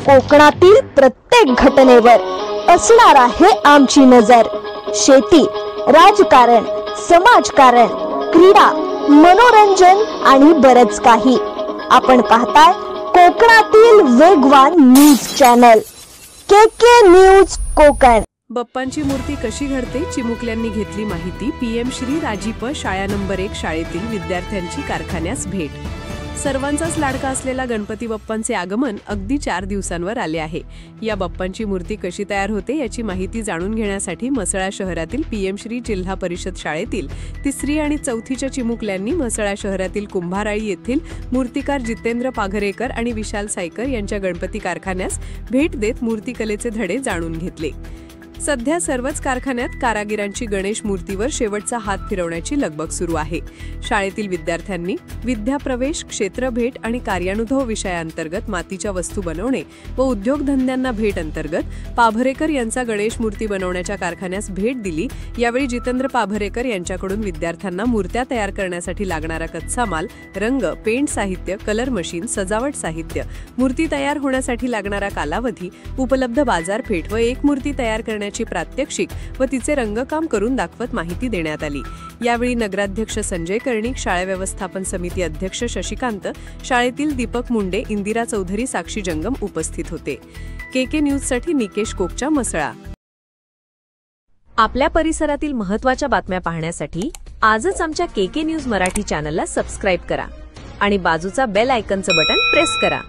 कोकणातील प्रत्येक घटनेवर असणार आहे आमची नजर। शेती, राजकारण, समाजकारण, क्रीडा, मनोरंजन आणि बरच काही। आपण पाहताय कोकणातील वेगवान news channel KK news Konkan. बप्पांची मूर्ती कशी घडते, चिमुकल्यांनी घेतली माहिती। पीएम श्री राजीप शाळा नंबर 1 शाळेतील विद्यार्थ्यांची कारखान्यास भेट। सर्वांचाच लाडका असलेला गणपती बाप्पांचे आगमन अगदी 4 दिवसांवर आले आहे। या बाप्पांची मूर्ती कशी तयार होते याची माहिती जाणून घेण्यासाठी म्हसळा शहरातील पीएम श्री जिल्हा परिषद शाळेतील 3री आणि 4थीच्या चिमुकल्यांनी म्हसळा शहरातील कुंभाराळी येथील मूर्तिकार जितेंद्र पाघरेकर आणि विशाल सायकर यांच्या गणपती कारखान्यास भेट देत मूर्तिकलेचे धडे जाणून घेतले। सध्या सर्वच कारखान्यात कारागिरांची गणेश मूर्तीवर शेवटचा हात फिरवण्याची लगबग सुरू आहे। शाळेतील विद्यार्थ्यांनी विद्याप्रवेश, क्षेत्रभेट आणि कार्यानुभव विषयाअंतर्गत मातीच्या वस्तू बनवणे व उद्योगधंद्यांना भेट अंतर्गत पाभरेकर यांचा गणेश मूर्ती बनवण्याच्या कारखान्यास भेट दिली। यावेळी जितेंद्र पाभरेकर यांच्याकडून विद्यार्थ्यांना मूर्त्या तयार करण्यासाठी लागणारा कच्चा माल, रंग, पेंट साहित्य, कलर मशीन, सजावट साहित्य, मूर्ती तयार होण्यासाठी लागणारा कालावधी, उपलब्ध बाजारपेठ व एक मूर्ती तयार करण्याची प्रात्यक्षिक व तिचे रंगकाम करून दाखवत माहिती देण्यात आली। यावेळी नगराध्यक्ष संजय कर्णिक, शाळा व्यवस्थापन समिती अध्यक्ष शशिकांत, शाळेतील दीपक मुंडे, इंदिरा चौधरी, साक्षी जंगम उपस्थित होते। केके न्यूजसाठी निकेश कोकच्या म्हसळा। आपल्या परिसरातील महत्त्वाच्या बातम्या पाहण्यासाठी आजच आमच्या केके न्यूज मराठी चॅनलला सबस्क्राइब करा आणि बाजूचा बेल आयकॉनचं बटन प्रेस करा।